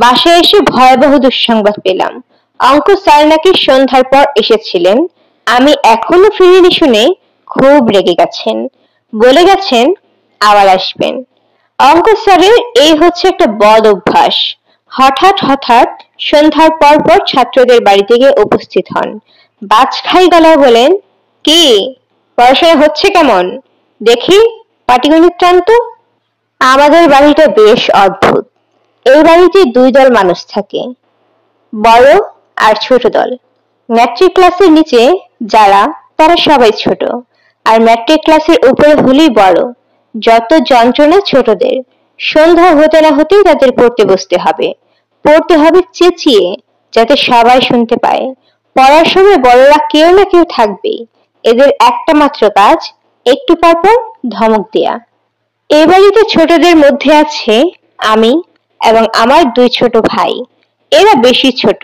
বাসায় এসে ভয়াবহ দুঃসংবাদ পেলাম। অঙ্ক স্যার নাকি সন্ধ্যার পর এসেছিলেন, আমি এখনো ফিরিনি শুনে খুব রেগে গেছেন। বলে গেছেন আবার আসবেন। অঙ্ক স্যারের এই হচ্ছে একটা বদ অভ্যাস। হঠাৎ হঠাৎ সন্ধ্যার পর পর ছাত্রদের বাড়িতে গিয়ে উপস্থিত হন। বাজখাই গলায় বলেন, কি পড়াশোনা হচ্ছে কেমন দেখি, পাটিগণিত টান তো। আমাদের বাড়িটা বেশ অদ্ভুত। এই বাড়িতে দুই দল মানুষ থাকে, বড় আর ছোট দল। ম্যাট্রিক ক্লাসের নিচে যারা, তারা সবাই ছোট, আর ম্যাট্রিক ক্লাসের উপরে হলেই বড়। যত যন্ত্রণা ছোটদের। সন্ধ্যা হতে না হতেই তাদের পড়তে বসতে হবে। পড়তে হবে চেঁচিয়ে, যাতে সবাই শুনতে পায়। পড়ার সময় বড়রা কেউ না কেউ থাকবে। এদের একটা মাত্র কাজ, একটু পরপর ধমক দেয়া। এ বাড়িতে ছোটদের মধ্যে আছে আমি এবং আমার দুই ছোট ভাই। এরা বেশি ছোট।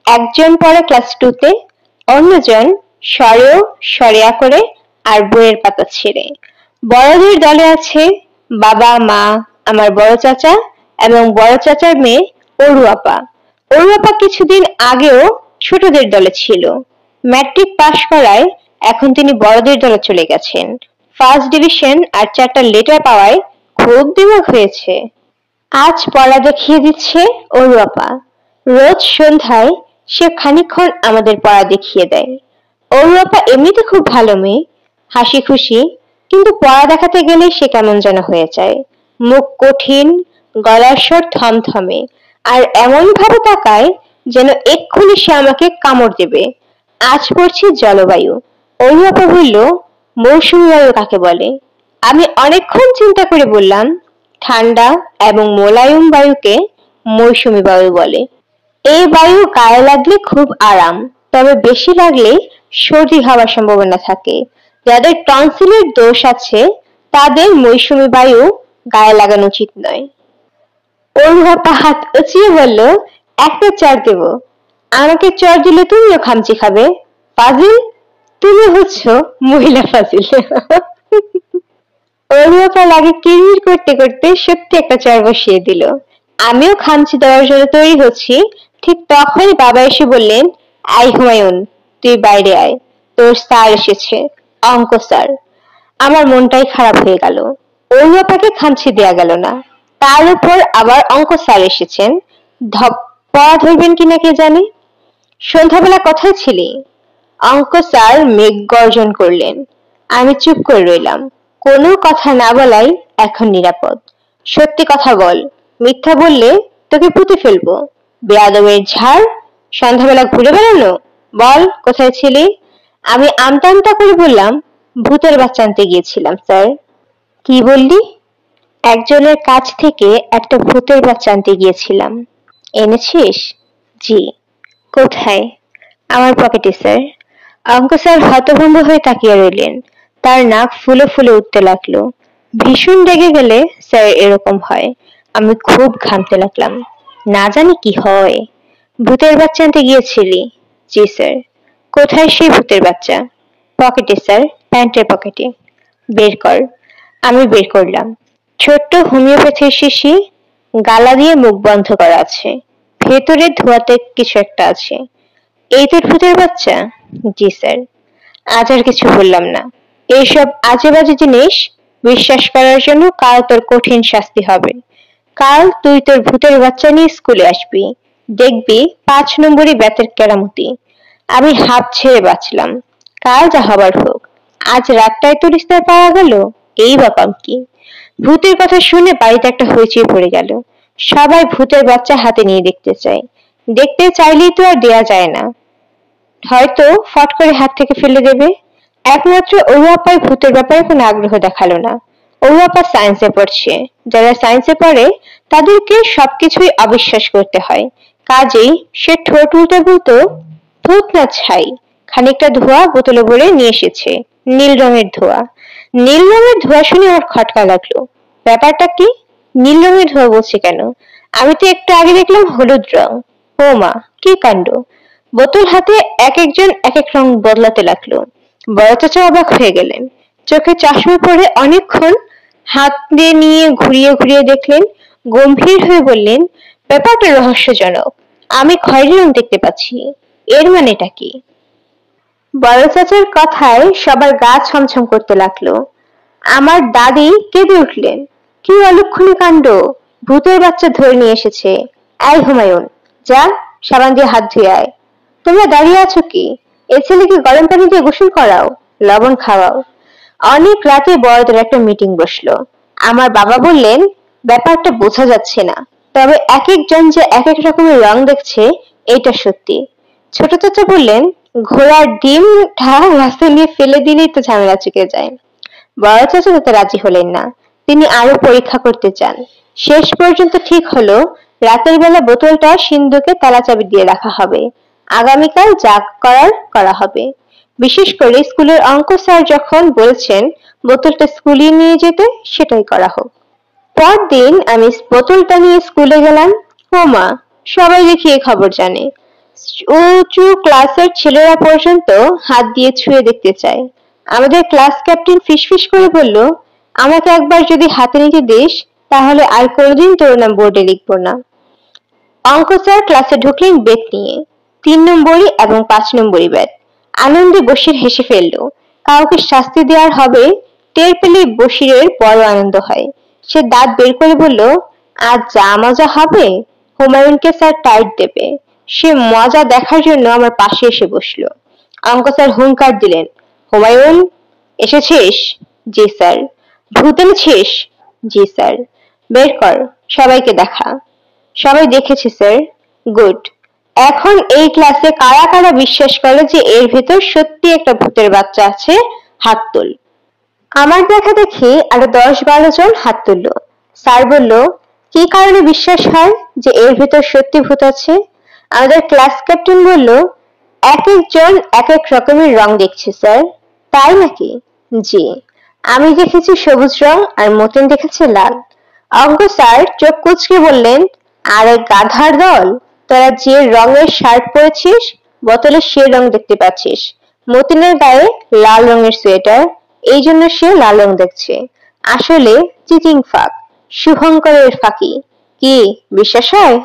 একজন পড়ে ক্লাস 2-তে, অন্যজন সরেও সরেয়া করে আর বইয়ের পাতা ছেড়ে। বড়দের দলে আছে বাবা, মা, আমার বড় চাচা এবং বড় চাচার মেয়ে অরু আপা। অরু আপা কিছুদিন আগেও ছোটদের দলে ছিল। ম্যাট্রিক পাশ করায় এখন তিনি বড়দের দলে চলে গেছেন। ফার্স্ট ডিভিশন আর 4টা লেটার পাওয়ায় খুব দিমাগ হয়েছে। আজ পড়া দেখিয়ে দিচ্ছে অরু আপা। রোজ সন্ধ্যায় সে খানিকক্ষণ আমাদের পড়া দেখিয়ে দেয়। অরু আপা এমনিতে খুব ভালো মেয়ে, হাসি খুশি, কিন্তু পড়া দেখাতে গেলে সে কেমন যেন হয়ে যায়। মুখ কঠিন, গলার স্বর থমথমে, আর এমন ভাবে তাকায় যেন এক্ষুনি সে আমাকে কামড় দেবে। আজ পড়ছি জলবায়ু। অরু আপা বলল, মৌসুমী বায়ু কাকে বলে? আমি অনেকক্ষণ চিন্তা করে বললাম, ঠান্ডা এবং মোলায়েম বায়ুকে মৌসুমী বায়ু বলে। এই বায়ু গায়ে লাগলে খুব আরাম, তবে বেশি লাগলে সর্দি হওয়ার সম্ভাবনা থাকে। যাদের টনসিলের দোষ আছে তাদের মৌসুমী বায়ু গায়ে লাগানো উচিত নয়। অরু আপা হাত উঁচিয়ে বলল, একটা চড় দেব। আমাকে চড় দিলে তুমিও খামচি খাবে। ফাজিল, তুমি হচ্ছ মহিলা ফাজিল। অরু আপা লাগে কিরমির করতে করতে সত্যি একটা চড় বসিয়ে দিল। আমিও খামচি দেওয়ার জন্য তৈরি হচ্ছি, ঠিক তখনই বাবা এসে বললেন, আই হুমায়ুন, তুই বাইরে আয়, তোর স্যার এসেছে, অঙ্ক স্যার। আমার মনটাই খারাপ হয়ে গেল। অরু আপাকে খামচি দেয়া গেল না, তার উপর আবার অঙ্ক স্যার এসেছেন। পড়া ধরবেন কিনা কে জানে। সন্ধ্যাবেলা কোথায় ছিলি? অঙ্ক স্যার মেঘ গর্জন করলেন। আমি চুপ করে রইলাম। কোনো কথা না বলাই এখন নিরাপদ। সত্যি কথা বল, মিথ্যা বললে তোকে পুঁতে ফেলবো। বেয়াদবের ঝাড়, সন্ধ্যাবেলা ঘুরে বেড়ানো। বল কোথায় ছিলি? আমি আমতা আমতা করে বললাম, ভূতের বাচ্চা আনতে গিয়েছিলাম স্যার। কি বললি? একজনের কাছ থেকে একটা ভূতের বাচ্চা আনতে গিয়েছিলাম। এনেছিস? জি। কোথায়? আমার পকেটে স্যার। অঙ্ক স্যার হতভম্ব হয়ে তাকিয়ে রইলেন। তার নাক ফুলে ফুলে উঠতে লাগলো। ভীষণ রেগে গেলে স্যার এরকম হয়। আমি খুব ঘামতে লাগলাম। না জানি কি হয়। ভূতের বাচ্চা আনতে গিয়েছিলি? জি স্যার। কোথায় সেই ভূতের বাচ্চা? পকেটে স্যার, প্যান্টের পকেটে। বের কর। আমি বের করলাম। ছোট্ট হোমিওপ্যাথির শিশি, গালা দিয়ে মুখ বন্ধ করা আছে। ভেতরে ধোয়াতে কিছু একটা আছে। এই তোর ভূতের বাচ্চা? জি স্যার। আজ আর কিছু বললাম না। এইসব আজে বাজে জিনিস বিশ্বাস করার জন্য কাল তোর কঠিন শাস্তি হবে। কাল তুই তোর ভূতের বাচ্চা নিয়ে স্কুলে আসবি, দেখবি 5 নম্বরই বেতের কেরামতি। আমি হাত ছেড়ে বাঁচলাম। কাল যা হবার হোক। আজ রাতটায় তোর ইস্তার পাওয়া গেল, এই ব্যাপার কি? ভূতের কথা শুনে বাড়িতে একটা হইচই পড়ে গেল। সবাই ভূতের বাচ্চা হাতে নিয়ে দেখতে চায়। দেখতে চাইলেই তো আর দেয়া যায় না, হয়তো ফট করে হাত থেকে ফেলে দেবে। একমাত্র অরু আপাই ভূতের ব্যাপারে কোনো আগ্রহ দেখালো না। অরু আপা সায়েন্সে পড়ছে। যারা সায়েন্সে পড়ে তাদেরকে সবকিছুই অবিশ্বাস করতে হয়। কাজেই সে ঠোঁট উল্টে বলতো, ভূত না ছাই। খানিকটা ধোয়া বোতলে ভরে নিয়ে এসেছে, নীল রঙের ধোয়া। নীল রঙের ধোয়া শুনে ওর খটকা লাগলো। ব্যাপারটা কি? নীল রঙের ধোয়া বলছে কেন? আমি তো একটু আগে দেখলাম হলুদ রং। ও মা, কি কাণ্ড! বোতল হাতে এক একজন এক এক রং বদলাতে লাগলো। বড় চাচা অবাক হয়ে গেলেন। চোখে চশমা পরে অনেকক্ষণ হাত দিয়ে নিয়ে ঘুরিয়ে ঘুরিয়ে দেখলেন। গম্ভীর হয়ে বললেন, ব্যাপারটা রহস্যজনক। আমি খয়েরি রং দেখতে পাচ্ছি, এর মানেটা কি? বড় চাচার কথায় সবার গা ছমছম করতে লাগলো। আমার দাদি কেঁদে উঠলেন, কি অলক্ষণী কাণ্ড, ভূতের বাচ্চা ধরে নিয়ে এসেছে। এই হুমায়ুন, যা সাবান দিয়ে হাত ধুয়ে আয়। তোমরা দাঁড়িয়ে আছো কি? এ ছেলেকে গরম পানি দিয়ে গোসল করাও, লবণ খাওয়াও। অনেক রাতে বড়দের একটা মিটিং বসলো। আমার বাবা বললেন, ব্যাপারটা বোঝা যাচ্ছে না, তবে এক একজন যে এক এক রকমের রং দেখছে এটা সত্যি। ছোট চাচা বললেন, ঘোড়ার ডিমটা রাস্তায় নিয়ে ফেলে দিলেই তো ঝামেলা চুকে যায়। বড় চাচা তাতে রাজি হলেন না, তিনি আরো পরীক্ষা করতে চান। শেষ পর্যন্ত ঠিক হলো রাতের বেলা বোতলটা সিন্ধুকে তালা চাবি দিয়ে রাখা হবে, আগামীকাল যা করার করা হবে। বিশেষ করে স্কুলের অঙ্ক স্যার যখন বলছেন বোতলটা স্কুলে নিয়ে যেতে, সেটাই করা হোক। পরদিন আমি বোতলটা নিয়ে স্কুলে গেলাম। ওমা, সবাই দেখি এই খবর জানে। উঁচু ক্লাসের ছেলেরা পর্যন্ত হাত দিয়ে ছুঁয়ে দেখতে চায়। আমাদের ক্লাস ক্যাপ্টেন ফিসফিস করে বলল, আমাকে একবার যদি হাতে নিতে দিস, তাহলে আর কোনোদিন তোর নাম বোর্ডে লিখবো না। অঙ্ক স্যার ক্লাসে ঢুকলেন বেত নিয়ে, 3 নম্বরই এবং 5 নম্বরই ব্যাট। আনন্দে বশির হেসে ফেললো। কাউকে শাস্তি দেওয়ার হবে টের পেলে বশিরের বড় আনন্দ হয়। সে দাঁত বের করে বলল, আজ যা মজা হবে, হুমায়ুনকে স্যার টাইট দেবে। সে মজা দেখার জন্য আমার পাশে এসে বসলো। অঙ্ক স্যার হুঙ্কার দিলেন, হুমায়ুন এসেছিস? জি স্যার। ভূত এনেছিস? জি স্যার। বের কর, সবাইকে দেখা। সবাই দেখেছি স্যার। গুড। এখন এই ক্লাসে কারা কারা বিশ্বাস করে যে এর ভেতর সত্যি একটা ভূতের বাচ্চা আছে? হাত তোল। আমার দেখা দেখি আরো 10-12 জন হাত তুললো। স্যার বলল, কি কারণে বিশ্বাস হয় যে এর ভেতর সত্যি ভূত আছে? আমাদের ক্লাস ক্যাপ্টেন বলল, এক একজন এক এক রকমের রং দেখছে স্যার। তাই নাকি? জি। আমি দেখেছি সবুজ রং আর মতিন দেখেছে লাল। অঙ্ক স্যার চোখ কুঁচকে বললেন, আরে গাধার দল, তোরা যে রঙের শার্ট পরেছিস বোতলে সে রং দেখতে পাচ্ছিস। মতিনের গায়ে লাল রঙের সোয়েটার, এই জন্য সে লাল রং দেখছে। আসলে চিটিং ফাঁক, শুভঙ্করের ফাঁকি। কি বিশ্বাস হয়?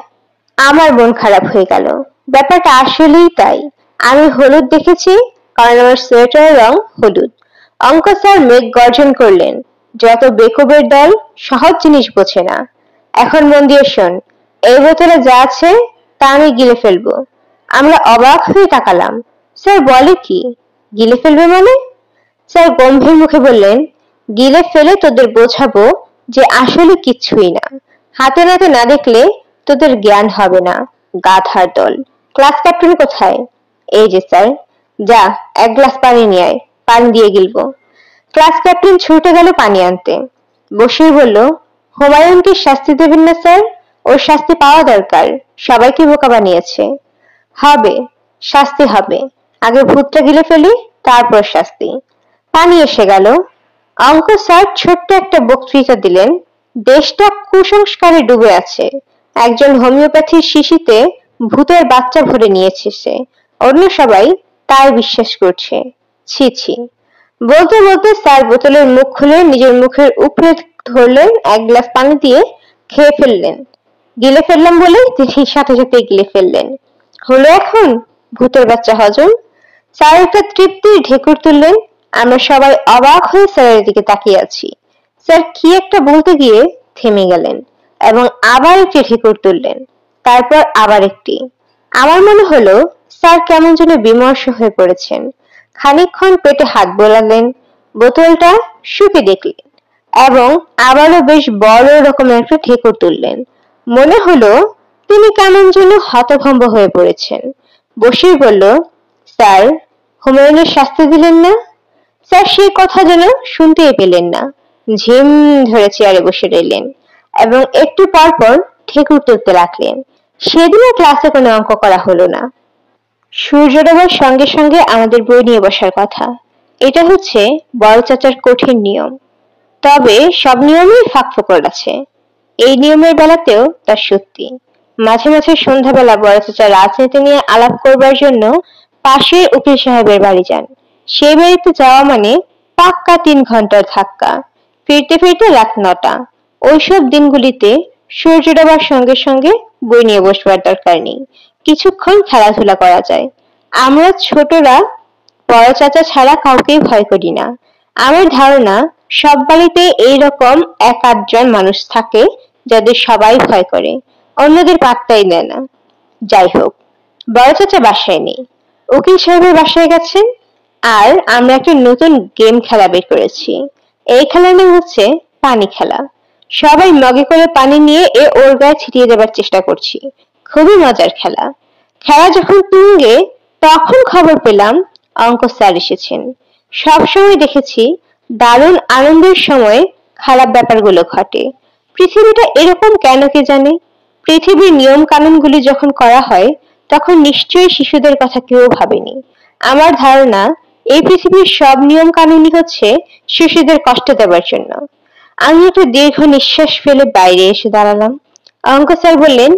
আমার মন খারাপ হয়ে গেল। ব্যাপারটা আসলেই তাই। আমি হলুদ দেখেছি, কারণ আমার সোয়েটারের রং হলুদ। অঙ্ক স্যার মেঘ গর্জন করলেন, যত বেকুবের দল, সহজ জিনিস বোঝে না। এখন মন দিয়ে শোন, এই বোতলে যা আছে তা আমি গিলে ফেলবো। আমরা অবাক হয়ে তাকালাম। স্যার বলে কি, গিলে ফেলবে মানে? স্যার গম্ভীর মুখে বললেন, গিলে ফেলে তোদের বোঝাবো যে আসলে কিচ্ছুই না। হাতে নাতে না দেখলে তোদের জ্ঞান হবে না, গাধার দল। ক্লাস ক্যাপ্টেন কোথায়? এই যে স্যার। যা, 1 গ্লাস পানি নিয়ে আয়, পানি দিয়ে গিলবো। ক্লাস ক্যাপ্টেন ছুটে গেল পানি আনতে। বসির বলল, হুমায়ুনকে শাস্তি দেবেন না স্যার? ওর শাস্তি পাওয়া দরকার, সবাইকে বোকা বানিয়েছে। হবে, শাস্তি হবে। আগে ভূতটা গিলে ফেলি, তারপর শাস্তি। পানি এসে গেল। অঙ্ক স্যার ছোট্ট একটা বক্তৃতা দিলেন। দেশটা কুসংস্কারে ডুবে আছে। একজন হোমিওপ্যাথির শিশিতে ভূতের বাচ্চা ভরে নিয়েছে সে, অন্য সবাই তাই বিশ্বাস করছে। ছি ছি। বলতে বলতে স্যার বোতলের মুখ খুলে নিজের মুখের উপরে ধরলেন, 1 গ্লাস পানি দিয়ে খেয়ে ফেললেন। গিলে ফেললাম বলে তিনি সাথে সাথে গিলে ফেললেন। হলো এখন ভূতের বাচ্চা হজম? স্যার একটা তৃপ্তির ঢেকুর তুললেন। আমরা সবাই অবাক হয়ে স্যারের দিকে তাকিয়ে আছি। স্যার কি একটা বলতে গিয়ে থেমে গেলেন এবং আবার একটি ঢেকুর তুললেন, তারপর আবার একটি। আমার মনে হলো স্যার কেমন যেন বিমর্ষ হয়ে পড়েছেন। খানিকক্ষণ পেটে হাত বোলালেন, বোতলটা শুকে দেখলেন এবং আবারও বেশ বড় রকমের একটা ঢেকুর তুললেন। মনে হলো তিনি কেমন যেন হতভম্ব হয়ে পড়েছেন। বশির বলল, স্যার হুমায়ুনের শাস্তি দিলেন না? স্যার সেই কথা যেন শুনতেই পেলেন না। ঝিম ধরে চেয়ারে বসে রইলেন এবং একটু পর পর ঠেকুর তুলতে লাগলেন। সেদিনও ক্লাসে কোনো অঙ্ক করা হলো না। সূর্য ডোবার সঙ্গে সঙ্গে আমাদের বই নিয়ে বসার কথা। এটা হচ্ছে বড় চাচার কঠিন নিয়ম। তবে সব নিয়মেই ফাঁকফোকর আছে। এই নিয়মের বেলাতেও তা সত্যি। মাঝে মাঝে সন্ধ্যাবেলা বড় চাচা রাজনীতি নিয়ে আলাপ করবার জন্য পাশের উকিল সাহেবের বাড়ি যান। সেই বাড়িতে যাওয়া মানে পাক্কা 3 ঘন্টার ধাক্কা। ফিরতে ফিরতে রাত 9টা। ওইসব দিনগুলিতে সূর্য ডোবার সঙ্গে সঙ্গে বই নিয়ে বসবার দরকার নেই, কিছুক্ষণ খেলাধুলা করা যায়। আমরা ছোটরা বড় চাচা ছাড়া কাউকেই ভয় করি না। আমার ধারণা সব বাড়িতে এইরকম এক আধজন মানুষ থাকে যাদের সবাই ভয় করে, অন্যদের পাত্তাই দেয় না। যাই হোক, বড় চাচা বাসায় নেই, উকিল সাহেবের বাসায় গেছেন। আর আমরা একটা নতুন গেম খেলা বের করেছি। এই খেলার নাম হচ্ছে পানি খেলা। সবাই মগে করে পানি নিয়ে ওর গায়ে ছিটিয়ে দেবার চেষ্টা করছি। খুবই মজার খেলা। খেলা যখন তুঙ্গে তখন খবর পেলাম অঙ্ক স্যার এসেছেন। সবসময় দেখেছি দারুণ আনন্দের সময় খারাপ ব্যাপারগুলো ঘটে। পৃথিবীটা এরকম কেন কে জানে? পৃথিবীর নিয়ম কানুনগুলি যখন করা হয় তখন নিশ্চয়ই শিশুদের কথা কেউ ভাবেনি। আমার ধারণা এই পৃথিবীর সব নিয়ম কানুনই হচ্ছে শিশুদের কষ্ট দেবার জন্য। আমি একটা দীর্ঘ নিঃশ্বাস ফেলে বাইরে এসে দাঁড়ালাম। অঙ্ক স্যার বললেন,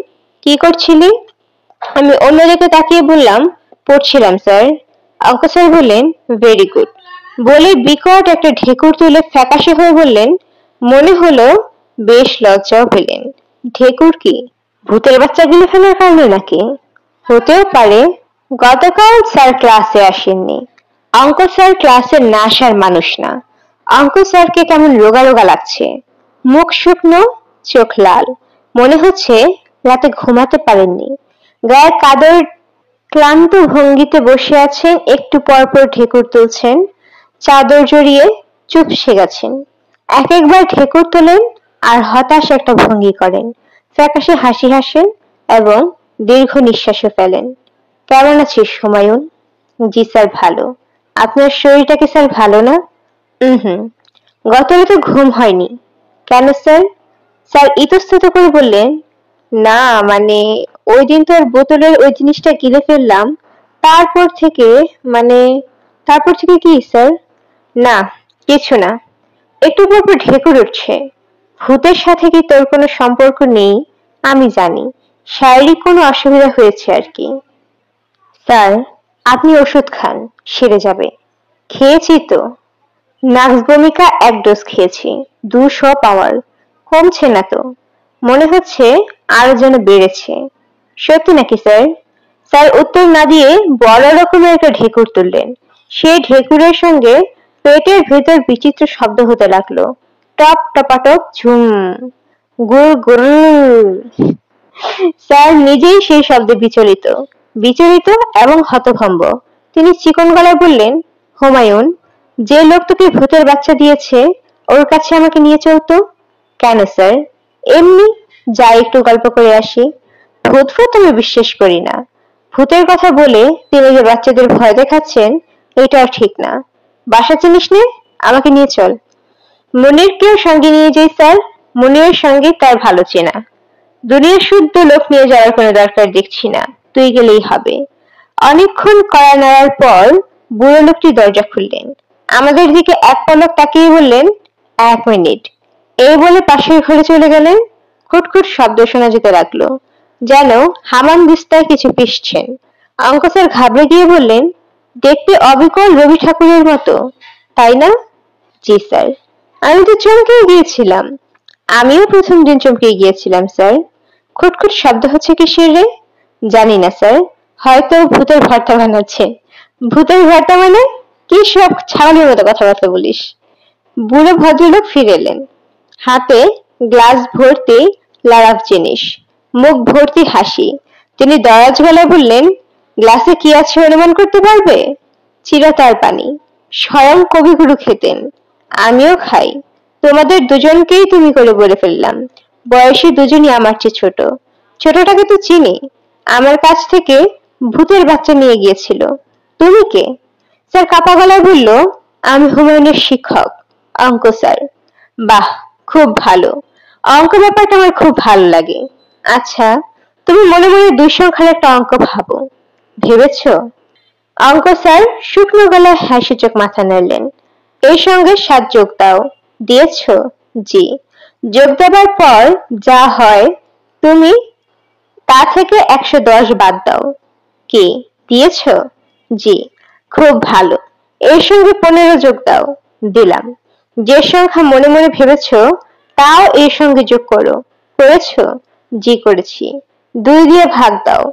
কি করছিলি? আমি অন্যদিকে তাকিয়ে বললাম, পড়ছিলাম স্যার। অঙ্ক স্যার বললেন, ভেরি গুড বলে বিকট একটা ঢেকুর তুলে ফ্যাকাশে হয়ে বললেন, মনে হলো বেশ লজ্জাও পেলেন। ঢেকুর কি ভূতের বাচ্চা গিলে ফেলার কারণে নাকি? হতেও পারে। গতকাল স্যার ক্লাসে আসেননি। অঙ্ক স্যার ক্লাসে না আসার মানুষ না। অঙ্ক স্যারকে কেমন রোগা রোগা লাগছে, মুখ শুকনো, চোখ লাল, মনে হচ্ছে রাতে ঘুমাতে পারেননি। গায়ে কাদর, ক্লান্ত ভঙ্গিতে বসে আছেন, একটু পর পর ঢেকুর তুলছেন, চাদর জড়িয়ে চুপসে গেছেন। এক একবার ঢেকুর তোলেন আর হতাশ একটা ভঙ্গি করেন, ফ্যাকাশে হাসি হাসেন এবং দীর্ঘ নিঃশ্বাসও ফেলেন। কেমন আছিস হুমায়ুন? জি স্যার ভালো। আপনার শরীরটা কি স্যার ভালো না? হুম, গত রাতে ঘুম হয়নি। কেন স্যার? স্যার ইতস্তত করে বললেন, না মানে ওই দিন তো আর বোতলের ওই জিনিসটা গিলে ফেললাম, তারপর থেকে মানে তারপর থেকে কি স্যার? না কিছু না, একটু পর পর ঢেকুর উঠছে। ভূতের সাথে কি তোর কোনো সম্পর্ক নেই? আমি জানি, শারীরিক কোনো অসুবিধা হয়েছে আর কি। স্যার আপনি ওষুধ খান, সেরে যাবে। খেয়েছি তো, নাক্স ভূমিকা এক ডোজ খেয়েছি, 200 পাওয়ার, কমছে না তো, মনে হচ্ছে আরো যেন বেড়েছে। সত্যি নাকি স্যার? স্যার উত্তর না দিয়ে বড় রকমের একটা ঢেকুর তুললেন। সেই ঢেকুরের সঙ্গে পেটের ভেতর বিচিত্র শব্দ হতে লাগলো, টপ টপাটপ ঝুম, গুর গুর। স্যার নিজেই সেই শব্দে বিচলিত বিচলিত এবং হতভম্ব। তিনি চিকন গলায় বললেন, হুমায়ুন, যে লোক তোকে ভূতের বাচ্চা দিয়েছে ওর কাছে আমাকে নিয়ে চলতো। কেন স্যার? এমনি, যাই একটু গল্প করে আসি। ভূত ফুত আমি বিশ্বাস করি না। ভূতের কথা বলে তিনি যে বাচ্চাদের ভয় দেখাচ্ছেন এটাও ঠিক না। বাসা চিনিস নে, আমাকে নিয়ে চল। মনিরকেও সঙ্গে নিয়ে যাই স্যার, মনিরের সঙ্গে তার ভালো চেনা। দুনিয়ার শুদ্ধ লোক নিয়ে যাওয়ার কোনো দরকার দেখছি না, তুই গেলেই হবে। অনেকক্ষণ কড়া নাড়ার পর বুড়ো লোকটি দরজা খুললেন, আমাদের দিকে এক পলক তাকিয়ে বললেন, 1 মিনিট, এই বলে পাশের ঘরে চলে গেলেন। খুটখুট শব্দ শোনা যেতে লাগলো, যেন হামান দিস্তায় কিছু পিষছেন। অঙ্ক স্যার ঘাবড়ে গিয়ে বললেন, দেখতে অবিকল রবি ঠাকুরের মতো, তাই না? জি স্যার। আমি তো চমকে গিয়েছিলাম। আমিও প্রথম দিন চমকে গিয়েছিলাম স্যার। খুটখুট শব্দ হচ্ছে কিসের রে? জানি না স্যার, হয়তো ভূতের ভর্তা বানাচ্ছে। ভূতের ভর্তা মানে? কি সব ছাগলের মতো কথাবার্তা বলিস। বুড়ো ভদ্রলোক ফিরে এলেন, হাতে গ্লাস ভর্তি লারাফ জিনিস, মুখ ভর্তি হাসি। তিনি দরাজ গলায় বললেন, গ্লাসে কি আছে অনুমান করতে পারবে? চিরতার পানি, স্বয়ং কবিগুরু খেতেন। আমিও খাই। তোমাদের দুজনকেই তুমি করে বলে ফেললাম। বয়সে দুজনই আমার চেয়ে ছোট। ছোটটাকে তো চিনি, আমার কাছ থেকে ভূতের বাচ্চা নিয়ে গিয়েছিল। তুমি কে? স্যার কাপা গলায় বলল, আমি হুমায়ুনের শিক্ষক, অঙ্ক স্যার। বাহ, খুব ভালো। অঙ্ক ব্যাপারটা আমার খুব ভালো লাগে। আচ্ছা, তুমি মনে মনে 2 সংখ্যার একটা অঙ্ক ভাবো, ভেবেছ? অঙ্ক স্যার শুকনো গলায় হ্যাঁ সূচক মাথা নাড়লেন। এর সঙ্গে 7 যোগ দাও। দিয়েছ? জি। যোগ দেবার পর যা হয় তুমি তা থেকে 110 বাদ দাও। কি দিয়েছ? জি। খুব ভালো। এর সঙ্গে 15 যোগ দাও। দিলাম। যে সংখ্যা মনে মনে ভেবেছ তাও এর সঙ্গে যোগ করো। করেছ? জি করেছি। 2 দিয়ে ভাগ দাও,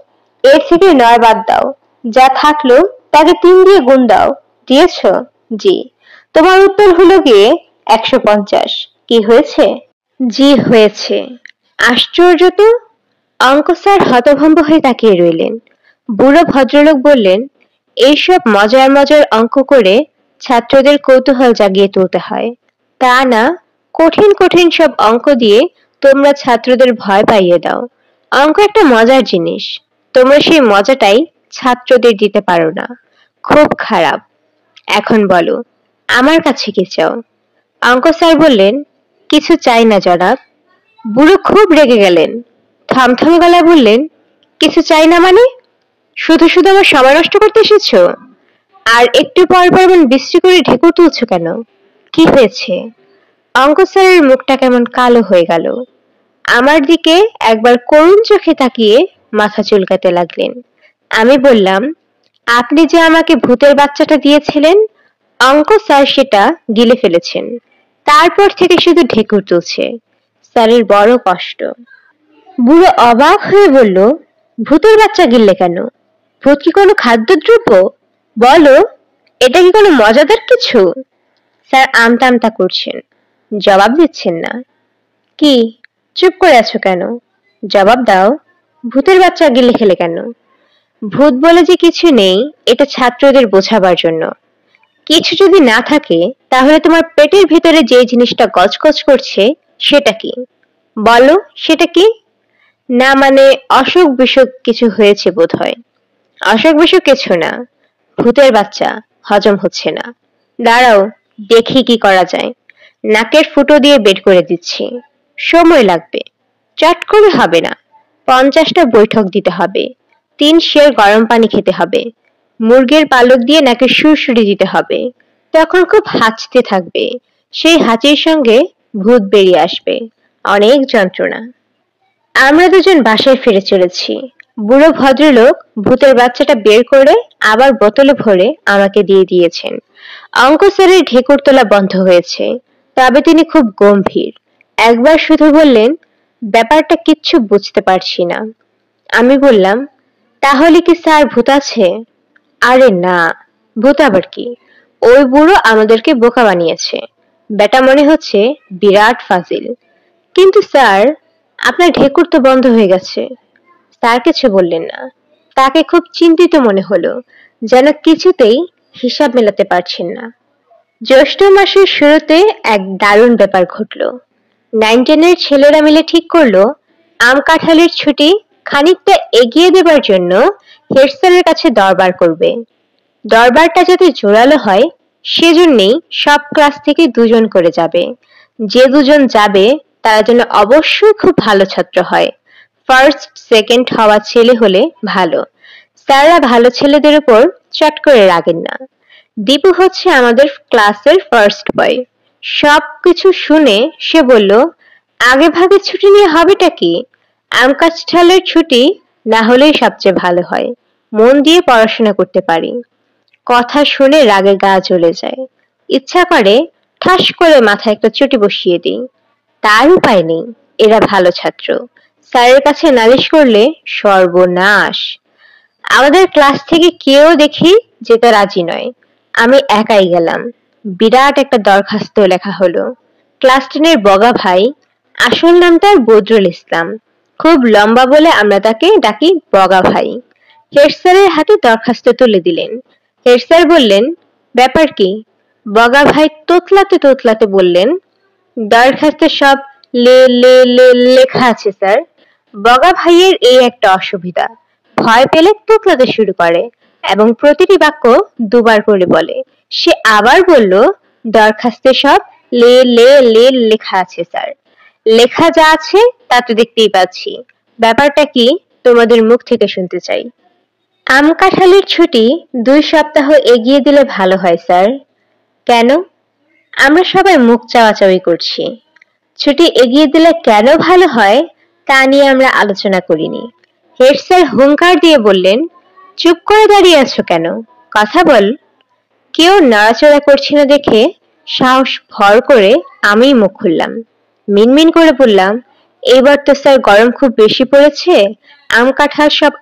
এর থেকে 9 বাদ দাও, যা থাকলো তাকে 3 দিয়ে গুণ দাও। দিয়েছো? জি। তোমার উত্তর হলো গিয়ে 150। কি হয়েছে? জি হয়েছে। আশ্চর্য তো! অঙ্ক স্যার হতভম্ব হয়ে তাকিয়ে রইলেন। বুড়ো ভদ্রলোক বললেন, এইসব মজার মজার অঙ্ক করে ছাত্রদের কৌতূহল জাগিয়ে তুলতে হয়, তা না কঠিন কঠিন সব অঙ্ক দিয়ে তোমরা ছাত্রদের ভয় পাইয়ে দাও। অঙ্ক একটা মজার জিনিস, তোমরা সেই মজাটাই ছাত্রদের দিতে পারো না। খুব খারাপ। এখন বলো, আমার কাছে কি চাও? অঙ্ক স্যার বললেন, কিছু চাই না জনাব। বুড়ো খুব রেগে গেলেন। থমথমে গলায় বললেন, কিছু চাই না মানে? শুধু শুধু আমার সময় নষ্ট করতে এসেছো? আর একটু পর পর এমন বিশ্রী করে ঢেকুর তুলছো কেন? কি হয়েছে? অঙ্ক স্যারের মুখটা কেমন কালো হয়ে গেল। আমার দিকে একবার করুণ চোখে তাকিয়ে মাথা চুলকাতে লাগলেন। আমি বললাম, আপনি যে আমাকে ভূতের বাচ্চাটা দিয়েছিলেন, অঙ্ক স্যার সেটা গিলে ফেলেছেন। তারপর থেকে শুধু ঢেকুর তুলছে। স্যারের বড় কষ্ট। বুড়ো অবাক হয়ে বলল, ভূতের বাচ্চা গিললে কেন? ভূত কি কোনো খাদ্যদ্রব্য? বলো, এটা কি কোনো মজাদার কিছু? স্যার আমতা আমতা করছেন, জবাব দিচ্ছেন না। কি চুপ করে আছো কেন? জবাব দাও, ভূতের বাচ্চা গিলে খেলে কেন? ভূত বলে যে কিছু নেই, এটা ছাত্রদের বোঝাবার জন্য। কিছু যদি না থাকে তাহলে তোমার পেটের ভিতরে যে জিনিসটা গজগজ করছে সেটা কি? বলো, সেটা কি? না মানে অসুখ বিসুখ কিছু হয়েছে বোধ হয়। অসুখ বিসুখ কিছু না, ভূতের বাচ্চা হজম হচ্ছে না। দাঁড়াও, দেখি কি করা যায়। নাকের ফুটো দিয়ে বের করে দিচ্ছি। সময় লাগবে, চট করে হবে না। 50টা বৈঠক দিতে হবে। 3 সের গরম পানি খেতে হবে। মুরগির পালক দিয়ে নাকে সুড়সুড়ি দিতে হবে। তখন খুব হাঁচতে থাকবে। সেই হাঁচির সঙ্গে ভূত বেরিয়ে আসবে। অনেক যন্ত্রণা। আমরা দুজন বাসায় ফিরে চলেছি। বুড়ো ভদ্রলোক ভূতের বাচ্চাটা বের করে আবার বোতলে ভরে আমাকে দিয়ে দিয়েছেন। অঙ্ক স্যারের ঢেকুর তোলা বন্ধ হয়েছে, তবে তিনি খুব গম্ভীর। একবার শুধু বললেন, ব্যাপারটা কিচ্ছু বুঝতে পারছি না। আমি বললাম, তাহলে কি স্যার ভূত আছে? আরে না, ভূত আবার কি? ওই বুড়ো আমাদেরকে বোকা বানিয়েছে। বেটা মনে হচ্ছে বিরাট ফাজিল। কিন্তু স্যার, আপনার ঢেকুর তো বন্ধ হয়ে গেছে। স্যার কিছু বললেন না। তাকে খুব চিন্তিত মনে হলো, যেন কিছুতেই হিসাব মেলাতে পারছেন না। জ্যৈষ্ঠ মাসের শুরুতে এক দারুণ ব্যাপার ঘটল। 9, 10 ছেলেরা মিলে ঠিক করলো, আম কাঁঠালের ছুটি খানিকটা এগিয়ে দেবার জন্য হেড স্যারের কাছে দরবার করবে। দরবারটা যাতে জোরালো হয় সেজন্যেই সব ক্লাস থেকে 2 জন করে যাবে। যে 2 জন যাবে তারা যেন অবশ্যই খুব ভালো ছাত্র হয়। ফার্স্ট সেকেন্ড হওয়া ছেলে হলে ভালো। স্যাররা ভালো ছেলেদের উপর চট করে রাগেন না। দীপু হচ্ছে আমাদের ক্লাসের ফার্স্ট বয়। সবকিছু শুনে সে বলল, আগে ভাগে ছুটি নিয়ে হবেটা কি? আম কাঁঠালের ছুটি না হলেই সবচেয়ে ভালো হয়। মন দিয়ে পড়াশোনা করতে পারি। কথা শুনে রাগে গা জ্বলে যায়। ইচ্ছা করে ঠাস করে মাথায় একটা চুটি বসিয়ে দিই। তার উপায় নেই, এরা ভালো ছাত্র। স্যারের কাছে নালিশ করলে সর্বনাশ। আমাদের ক্লাস থেকে কেউ দেখি যেতে রাজি নয়। আমি একাই গেলাম। বিরাট একটা দরখাস্ত লেখা হলো। ক্লাস 10 বগা ভাই, আসল নামটা বদরুল ইসলাম, খুব লম্বা বলে আমরা তাকে ডাকি বগা ভাই। হেড স্যারের হাতে দরখাস্ত তুলে দিলেন। হেড স্যার বললেন, ব্যাপার কি? বগা ভাই তোতলাতে তোতলাতে বললেন, দরখাস্তে সব লে লে লে লেখা আছে স্যার। বগা ভাইয়ের এই একটা অসুবিধা, ভয় পেলে তোতলাতে শুরু করে এবং প্রতিটি বাক্য 2 বার করে বলে। সে আবার বলল, দরখাস্তে সব লে লে লে লেখা আছে স্যার। লেখা যা আছে তা তো দেখতেই পাচ্ছি। ব্যাপারটা কি তোমাদের মুখ থেকে শুনতে চাই। আম কাঁঠালের ছুটি 2 সপ্তাহ এগিয়ে দিলে ভালো হয় স্যার। কেন? আমরা সবাই মুখ চাওয়াচাওয়ি করছি। ছুটি এগিয়ে দিলে কেন ভালো হয় তা নিয়ে আমরা আলোচনা করিনি। হেড স্যার হুঙ্কার দিয়ে বললেন, চুপ করে দাঁড়িয়ে আছো কেন? কথা বল। কেউ নড়াচড়া করছে না দেখে সাহস ভর করে আমিই মুখ খুললাম। মিনমিন করে বললাম, এইবার তো স্যার গরম খুব বেশি পড়েছে, আম কাঁঠাল সব